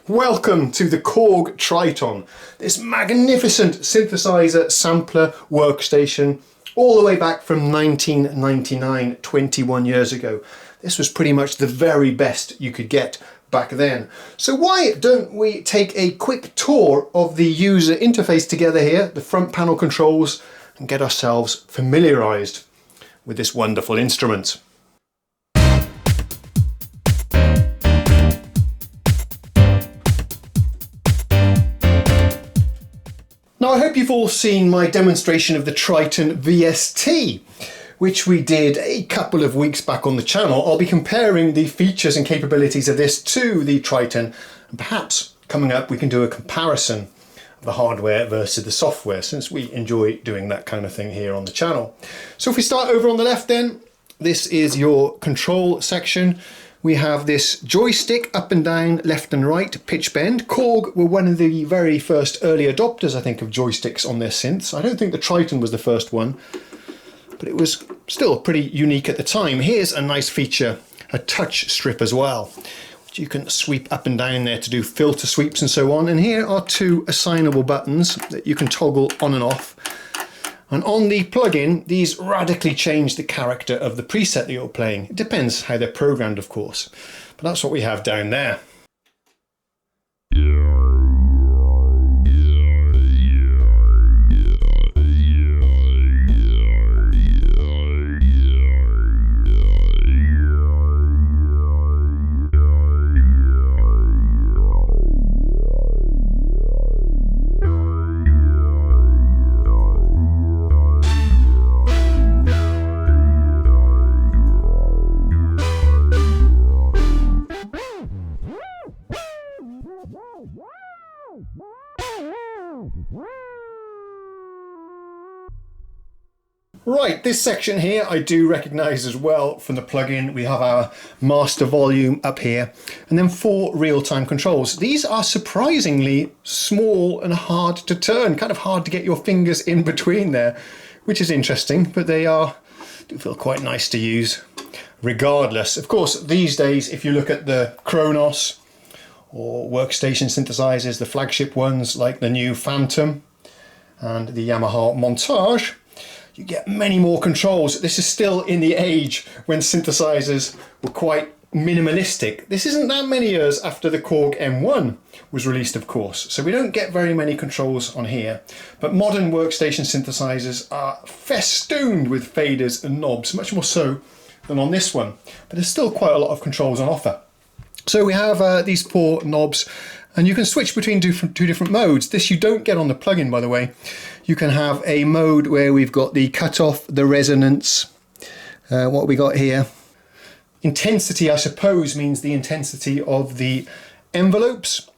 Welcome to the KORG TRITON, this magnificent synthesizer sampler workstation all the way back from 1999, 21 years ago. This was pretty much the very best you could get back then. So why don't we take a quick tour of the user interface together here, the front panel controls, and get ourselves familiarized with this wonderful instrument. Now I hope you've all seen my demonstration of the Triton VST, which we did a couple of weeks back on the channel. I'll be comparing the features and capabilities of this to the Triton, and perhaps coming up we can do a comparison of the hardware versus the software, since we enjoy doing that kind of thing here on the channel. So if we start over on the left then, this is your control section. We have this joystick up and down, left and right, pitch bend. KORG were one of the very first early adopters, I think, of joysticks on their synths. I don't think the Triton was the first one, but it was still pretty unique at the time. Here's a nice feature, a touch strip as well, which you can sweep up and down there to do filter sweeps and so on. And here are two assignable buttons that you can toggle on and off. And on the plugin, these radically change the character of the preset that you're playing. It depends how they're programmed, of course, but that's what we have down there. Right, this section here I do recognise as well from the plugin. We have our master volume up here, and then 4 real-time controls. These are surprisingly small and hard to turn, kind of hard to get your fingers in between there, which is interesting, but they do feel quite nice to use regardless. Of course, these days, if you look at the Kronos or workstation synthesizers, the flagship ones like the new Phantom and the Yamaha Montage, you get many more controls. This is still in the age when synthesizers were quite minimalistic. This isn't that many years after the KORG M1 was released, of course, so we don't get very many controls on here. But modern workstation synthesizers are festooned with faders and knobs, much more so than on this one. But there's still quite a lot of controls on offer. So we have these 4 knobs, and you can switch between two different modes. This you don't get on the plugin, by the way. You can have a mode where we've got the cutoff, the resonance, what we got here. Intensity, I suppose, means the intensity of the envelopes,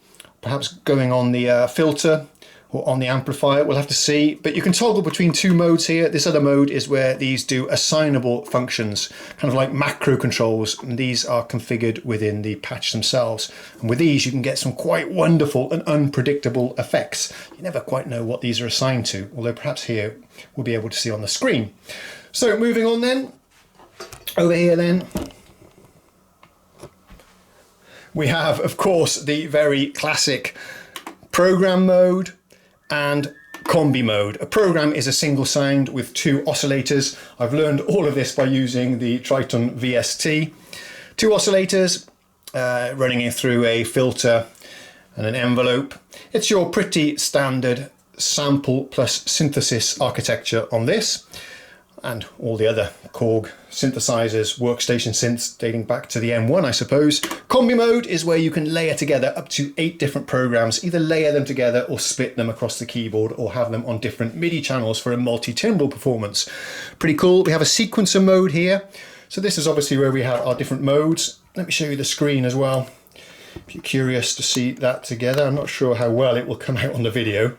perhaps going on the filter or on the amplifier, we'll have to see. But you can toggle between 2 modes here. This other mode is where these do assignable functions, kind of like macro controls, and these are configured within the patch themselves. And with these you can get some quite wonderful and unpredictable effects. You never quite know what these are assigned to, although perhaps here we'll be able to see on the screen. So moving on then, over here then, we have, of course, the very classic program mode and combi mode. A program is a single sound with 2 oscillators. I've learned all of this by using the Triton VST. 2 oscillators running it through a filter and an envelope. It's your pretty standard sample plus synthesis architecture on this, and all the other KORG synthesizers, workstation synths dating back to the M1, I suppose. Combi mode is where you can layer together up to 8 different programs, either layer them together or split them across the keyboard or have them on different MIDI channels for a multi-timbral performance. Pretty cool. We have a sequencer mode here. So this is obviously where we have our different modes. Let me show you the screen as well, if you're curious to see that together. I'm not sure how well it will come out on the video.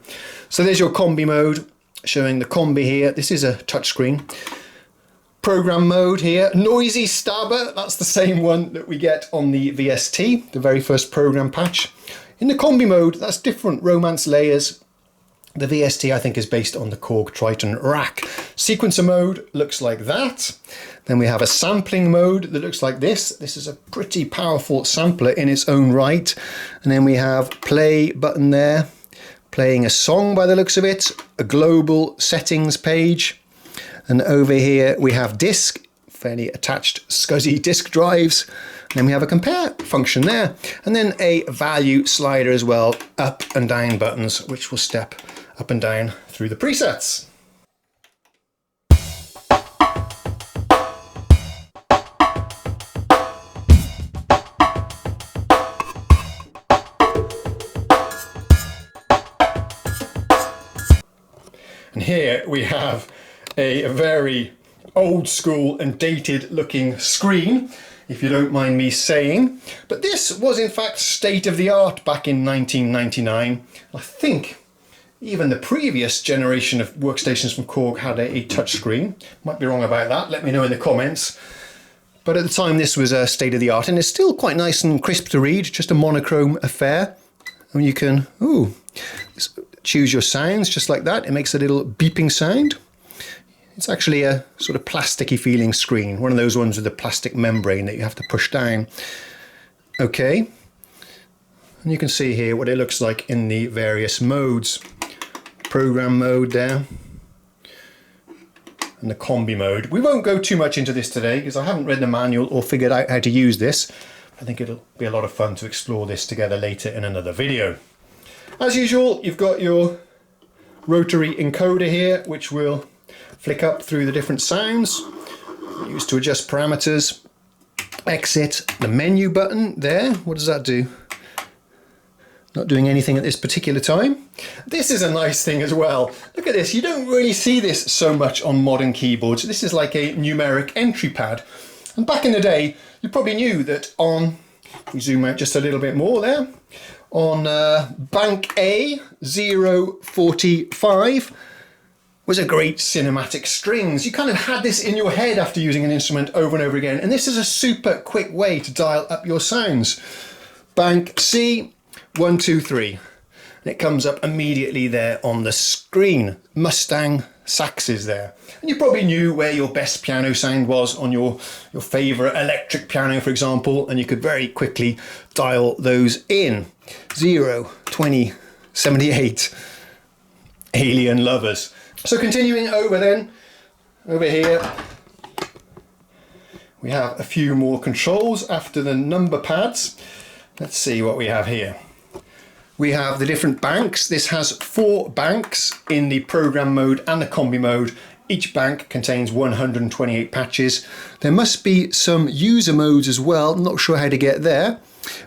So there's your combi mode, showing the combi here. This is a touchscreen. Program mode here, noisy stabber, that's the same one that we get on the VST, the very first program patch. In the combi mode, that's different romance layers The VST, I think, is based on the KORG TRITON rack. Sequencer mode looks like that. Then we have a sampling mode that looks like this. This is a pretty powerful sampler in its own right. And then we have play button there, playing a song by the looks of it, a global settings page. And over here we have disk, fairly attached SCSI disk drives. And then we have a compare function there. And then a value slider as well, up and down buttons, which will step up and down through the presets. And here we have a very old school and dated looking screen, if you don't mind me saying. But this was in fact state of the art back in 1999. I think even the previous generation of workstations from KORG had a touchscreen. Might be wrong about that, let me know in the comments. But at the time this was state of the art, and it's still quite nice and crisp to read, just a monochrome affair. And you can choose your sounds just like that. It makes a little beeping sound. It's actually a sort of plasticky feeling screen, one of those ones with the plastic membrane that you have to push down. Okay, and you can see here what it looks like in the various modes. Program mode there, and the combi mode. We won't go too much into this today because I haven't read the manual or figured out how to use this. I think it'll be a lot of fun to explore this together later in another video. As usual, you've got your rotary encoder here, which will flick up through the different sounds, used to adjust parameters. Exit the menu button there. What does that do? Not doing anything at this particular time. This is a nice thing as well. Look at this. You don't really see this so much on modern keyboards. This is like a numeric entry pad. And back in the day, you probably knew that on, if we zoom out just a little bit more there, on bank A 045 was a great cinematic strings. You kind of had this in your head after using an instrument over and over again, and this is a super quick way to dial up your sounds. Bank C 123, and it comes up immediately there on the screen. Mustang saxes there, and you probably knew where your best piano sound was on your favorite electric piano, for example, and you could very quickly dial those in. 0 20 78 Alien Lovers. So continuing over then, over here we have a few more controls after the number pads. Let's see what we have here. We have the different banks. This has 4 banks in the program mode and the combi mode. Each bank contains 128 patches. There must be some user modes as well. I'm not sure how to get there.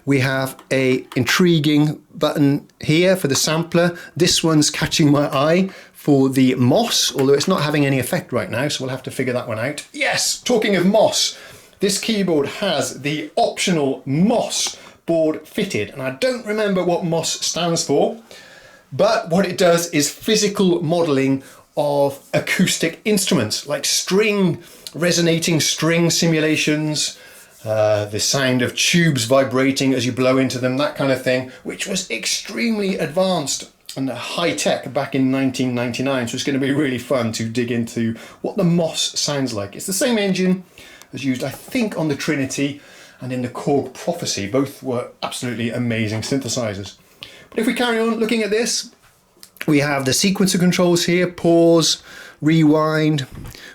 We have a intriguing button here for the sampler. This one's catching my eye for the MOSS, although it's not having any effect right now, so we'll have to figure that one out. Yes, talking of MOSS, this keyboard has the optional MOSS board fitted, and I don't remember what MOSS stands for, but what it does is physical modeling of acoustic instruments, like resonating string simulations, the sound of tubes vibrating as you blow into them, that kind of thing, which was extremely advanced and high-tech back in 1999, so it's going to be really fun to dig into what the MOSS sounds like. It's the same engine as used, I think, on the Trinity and in the KORG Prophecy. Both were absolutely amazing synthesizers. But if we carry on looking at this, we have the sequencer controls here: pause, rewind,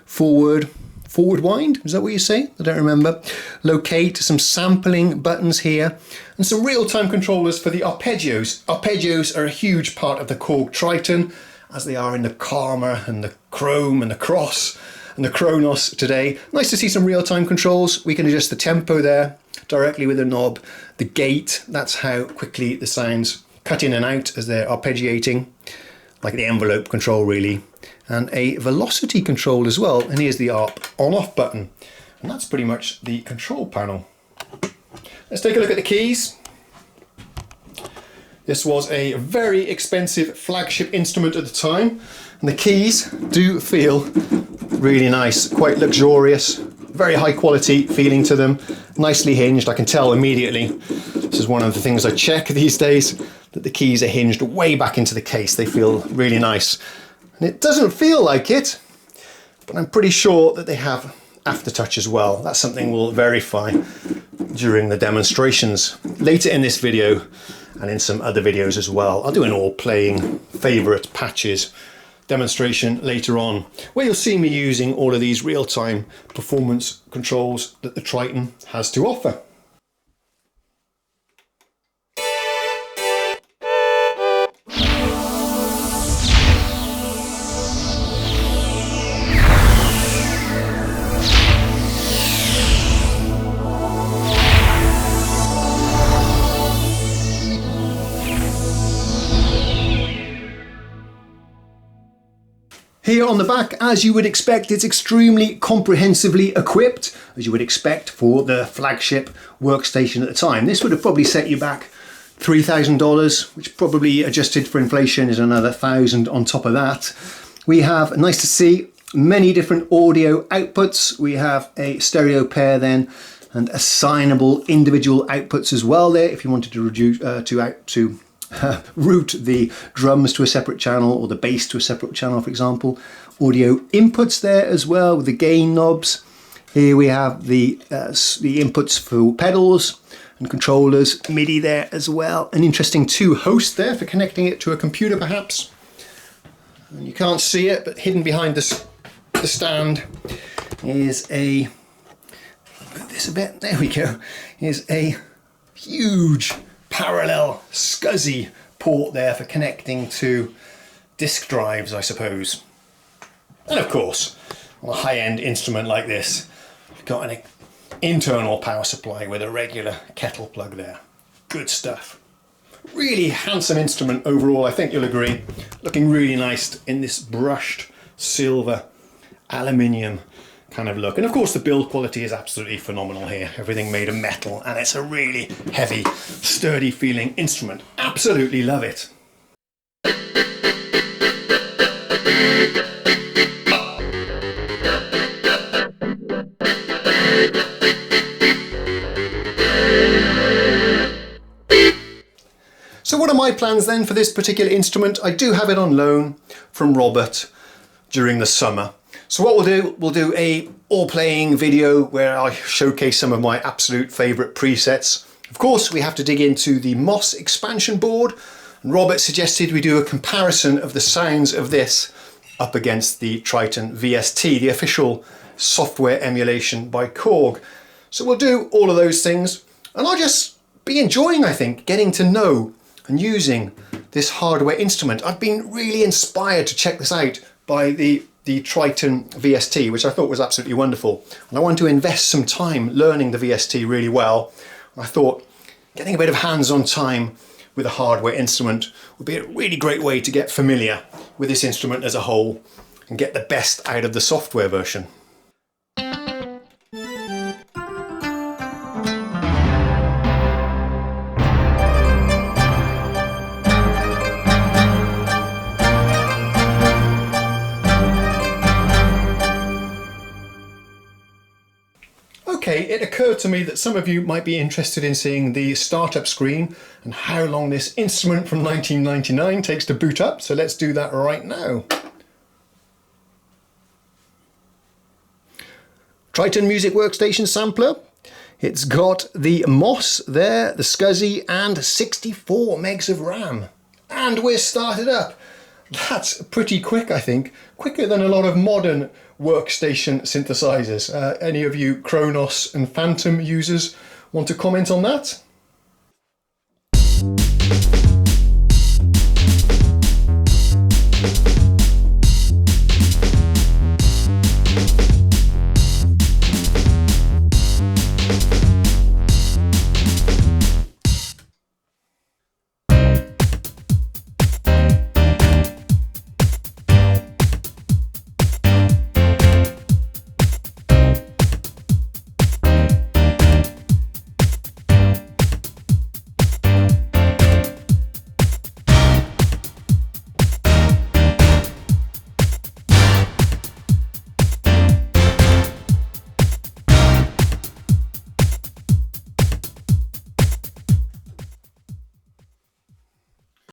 forward wind, is that what you say? I don't remember. Locate, some sampling buttons here, and some real-time controllers for the arpeggios. Arpeggios are a huge part of the KORG Triton, as they are in the Karma and the Chrome and the Cross and the Kronos today. Nice to see some real-time controls. We can adjust the tempo there directly with the knob. The gate, that's how quickly the sounds cut in and out as they're arpeggiating, like the envelope control really. And a velocity control as well, and here's the ARP on-off button, and that's pretty much the control panel. Let's take a look at the keys. This was a very expensive flagship instrument at the time, and the keys do feel really nice, quite luxurious, very high quality feeling to them, nicely hinged, I can tell immediately. This is one of the things I check these days, that the keys are hinged way back into the case. They feel really nice. And it doesn't feel like it, but I'm pretty sure that they have aftertouch as well. That's something we'll verify during the demonstrations later in this video and in some other videos as well. I'll do an all playing favourite patches demonstration later on, where you'll see me using all of these real-time performance controls that the Triton has to offer. Here on the back, as you would expect, it's extremely comprehensively equipped, as you would expect for the Flagship workstation at the time. This would have probably set you back $3,000, which probably adjusted for inflation is another $1,000 on top of that. We have, nice to see, many different audio outputs. We have a stereo pair then, and assignable individual outputs as well there, if you wanted to reduce route the drums to a separate channel or the bass to a separate channel, for example. Audio inputs there as well with the gain knobs. Here we have the inputs for pedals and controllers, MIDI there as well. An interesting 2 hosts there for connecting it to a computer perhaps. And you can't see it, but hidden behind the stand is a, move this a bit, there we go, is a huge parallel SCSI port there for connecting to disk drives, I suppose. And of course, on a high-end instrument like this, you've got an internal power supply with a regular kettle plug there. Good stuff. Really handsome instrument overall, I think you'll agree. Looking really nice in this brushed silver aluminium kind of look. And of course the build quality is absolutely phenomenal here. Everything made of metal, and it's a really heavy, sturdy feeling instrument. Absolutely love it. So what are my plans then for this particular instrument? I do have it on loan from Robert during the summer. So what we'll do a all playing video where I showcase some of my absolute favourite presets. Of course, we have to dig into the MOSS expansion board, and Robert suggested we do a comparison of the sounds of this up against the Triton VST, the official software emulation by KORG. So we'll do all of those things, and I'll just be enjoying, I think, getting to know and using this hardware instrument. I've been really inspired to check this out by the Triton VST, which I thought was absolutely wonderful. And I want to invest some time learning the VST really well. And I thought getting a bit of hands-on time with a hardware instrument would be a really great way to get familiar with this instrument as a whole and get the best out of the software version. Okay, it occurred to me that some of you might be interested in seeing the startup screen and how long this instrument from 1999 takes to boot up, so let's do that right now. Triton Music Workstation Sampler. It's got the MOSS there, the SCSI, and 64 megs of RAM. And we're started up. That's pretty quick, I think. Quicker than a lot of modern workstation synthesizers. Any of you Kronos and Phantom users want to comment on that?